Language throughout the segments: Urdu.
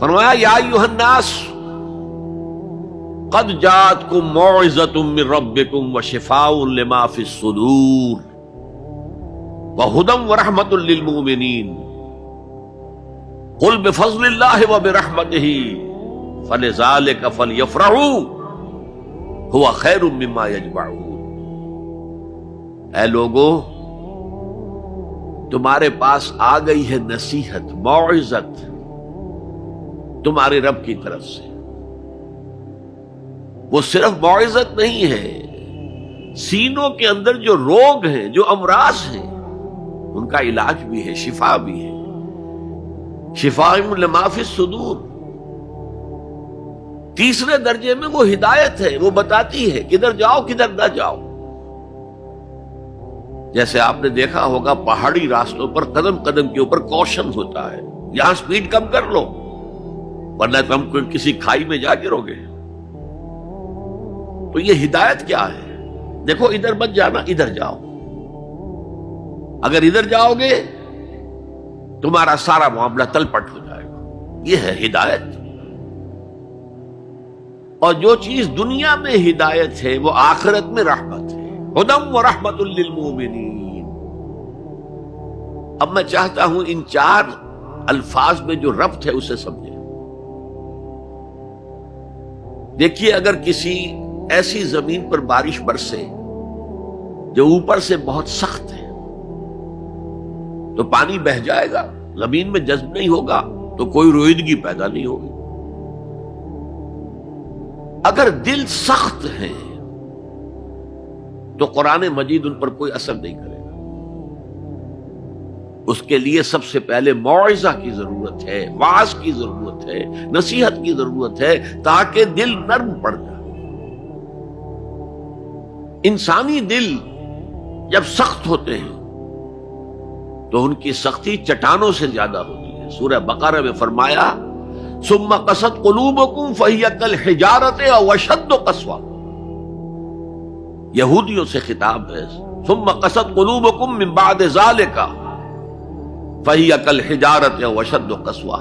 فرمایا یا ایھا الناس قد جاءتکم موعظۃ من ربکم وشفاء لما فی الصدور وہدی ورحمۃ للمؤمنین قل بفضل اللہ وبرحمتہ فلذلک فلیفرحوا هو خیر مما یجمعون۔ اے لوگو، تمہارے پاس آ گئی ہے نصیحت، موعظت تمہارے رب کی طرف سے۔ وہ صرف موعظت نہیں ہے، سینوں کے اندر جو روگ ہیں، جو امراض ہیں، ان کا علاج بھی ہے، شفا بھی ہے۔ شفاء لما فی الصدور۔ تیسرے درجے میں وہ ہدایت ہے، وہ بتاتی ہے کدھر جاؤ کدھر نہ جاؤ۔ جیسے آپ نے دیکھا ہوگا پہاڑی راستوں پر قدم قدم کے اوپر کوشن ہوتا ہے، یہاں سپیڈ کم کر لو ورنہ تم کسی کھائی میں جا گرو گے۔ تو یہ ہدایت کیا ہے؟ دیکھو ادھر مت جانا، ادھر جاؤ۔ اگر ادھر جاؤ گے تمہارا سارا معاملہ تلپٹ ہو جائے گا۔ یہ ہے ہدایت۔ اور جو چیز دنیا میں ہدایت ہے وہ آخرت میں رحمت ہے، ہدی ورحمۃ للمؤمنین۔ اب میں چاہتا ہوں ان چار الفاظ میں جو ربط ہے اسے سمجھیں۔ دیکھیے، اگر کسی ایسی زمین پر بارش برسے جو اوپر سے بہت سخت ہے تو پانی بہہ جائے گا، زمین میں جذب نہیں ہوگا تو کوئی روئیدگی پیدا نہیں ہوگی۔ اگر دل سخت ہے تو قرآن مجید ان پر کوئی اثر نہیں کرے گا۔ اس کے لیے سب سے پہلے موعظہ کی ضرورت ہے، وعظ کی ضرورت ہے، نصیحت کی ضرورت ہے، تاکہ دل نرم پڑ جائے۔ انسانی دل جب سخت ہوتے ہیں تو ان کی سختی چٹانوں سے زیادہ ہوتی ہے۔ سورہ بقرہ میں فرمایا ثم قست قلوبکم فہی کالحجارۃ او اشد قسوہ۔ یہودیوں سے خطاب ہے، ثم قست قلوبکم من بعد ذلک فہی کالحجارۃ او اشد قسوہ۔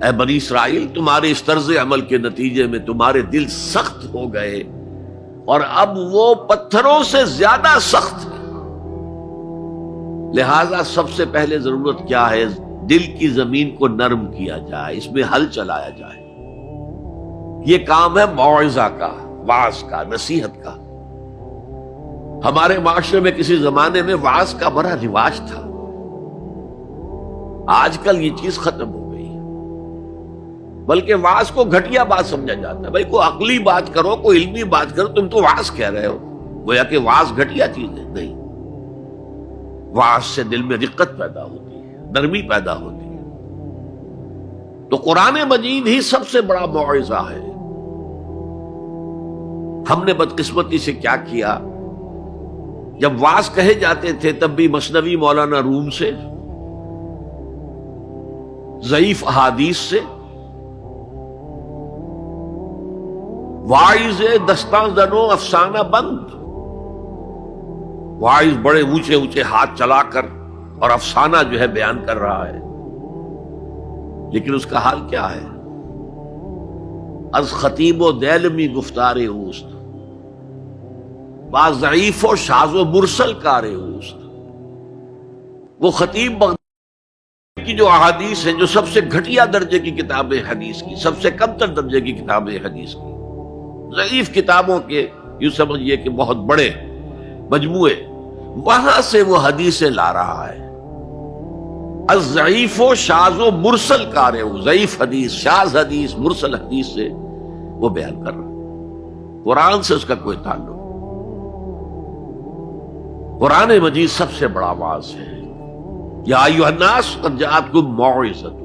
اے بنی اسرائیل، تمہارے اس طرز عمل کے نتیجے میں تمہارے دل سخت ہو گئے اور اب وہ پتھروں سے زیادہ سخت ہے۔ لہذا سب سے پہلے ضرورت کیا ہے؟ دل کی زمین کو نرم کیا جائے، اس میں حل چلایا جائے۔ یہ کام ہے موعظہ کا، وعظ کا، نصیحت کا۔ ہمارے معاشرے میں کسی زمانے میں وعظ کا بڑا رواج تھا، آج کل یہ چیز ختم ہو گئی، بلکہ وعظ کو گھٹیا بات سمجھا جاتا ہے۔ بھائی کوئی عقلی بات کرو، کوئی علمی بات کرو، تم تو وعظ کہہ رہے ہو، گویا کہ وعظ گھٹیا چیز ہے۔ نہیں، وعظ سے دل میں رقت پیدا ہوتی ہے، نرمی پیدا ہوتی ہے۔ تو قرآن مجید ہی سب سے بڑا موعظہ ہے۔ ہم نے بدقسمتی سے کیا کیا، جب وعظ کہے جاتے تھے تب بھی مثنوی مولانا روم سے، ضعیف احادیث سے، واعظ دستاں زنو افسانہ بند، واعظ بڑے اونچے اونچے ہاتھ چلا کر اور افسانہ جو ہے بیان کر رہا ہے، لیکن اس کا حال کیا ہے؟ از خطیب و دیلمی گفتار اوست، با ضعیف و شاذ و مرسل کار اوست۔ وہ خطیب بغدادی کی جو احادیث ہیں، جو سب سے گھٹیا درجے کی کتاب حدیث کی، سب سے کم تر درجے کی کتاب حدیث کی، ضعیف کتابوں کے یوں سمجھئے کہ بہت بڑے مجموعے، وہاں سے وہ حدیثیں لا رہا ہے۔ الضعیف و شاذ و مرسل کار ہو، ضعیف حدیث، شاذ حدیث، مرسل حدیث سے وہ بیان کر رہا ہے، قرآن سے اس کا کوئی تعلق۔ قرآن مجید سب سے بڑا واعظ ہے۔ یا ایھا الناس قد جاءتکم موعظۃ۔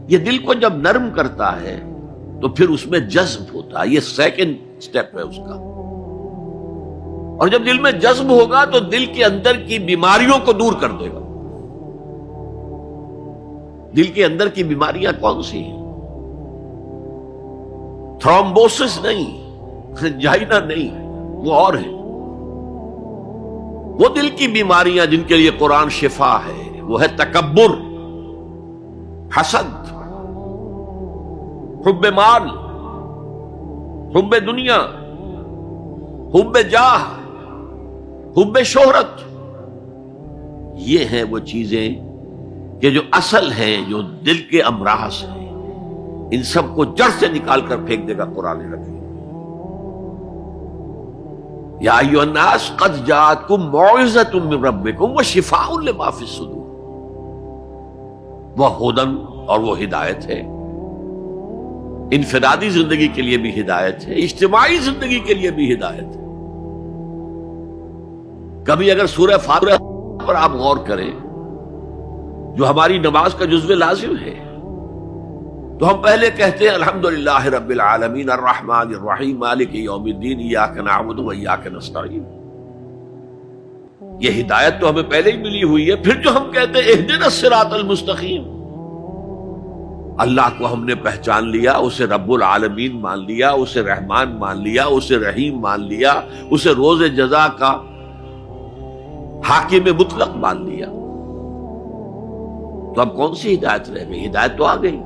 یہ دل کو جب نرم کرتا ہے تو پھر اس میں جذب ہوتا ہے، یہ سیکنڈ سٹیپ ہے اس کا۔ اور جب دل میں جذب ہوگا تو دل کے اندر کی بیماریوں کو دور کر دے گا۔ دل کے اندر کی بیماریاں کون سی ہیں؟ تھرومبوسس نہیں، جائنا نہیں، وہ اور ہے۔ وہ دل کی بیماریاں جن کے لیے قرآن شفا ہے، وہ ہے تکبر، حسد، حب مال، حب دنیا، حب جاہ، حب شہرت، یہ ہیں وہ چیزیں کہ جو اصل ہیں، جو دل کے امراض ہیں، ان سب کو جڑ سے نکال کر پھینک دے گا قرآن حکیم۔ یا ایھا الناس قد جاءتکم موعظۃ من ربکم وشفاء لما فی الصدور، وہ ہدن، اور وہ ہدایت ہے، انفرادی زندگی کے لیے بھی ہدایت ہے، اجتماعی زندگی کے لیے بھی ہدایت ہے۔ کبھی اگر سورہ فاتحہ پر آپ غور کریں، جو ہماری نماز کا جزو لازم ہے، تو ہم پہلے کہتے ہیں الحمدللہ رب العالمین الرحمن الرحیم مالک یوم الدین ایاک نعبد و ایاک نستعین۔ یہ ہدایت تو ہمیں پہلے ہی ملی ہوئی ہے۔ پھر جو ہم کہتے ہیں اہدنا الصراط المستقیم، اللہ کو ہم نے پہچان لیا، اسے رب العالمین مان لیا، اسے رحمان مان لیا، اسے رحیم مان لیا، اسے روز جزا کا حاکم مطلق مان لیا، تو اب کون سی ہدایت رہ گئی؟ ہدایت تو آ گئی۔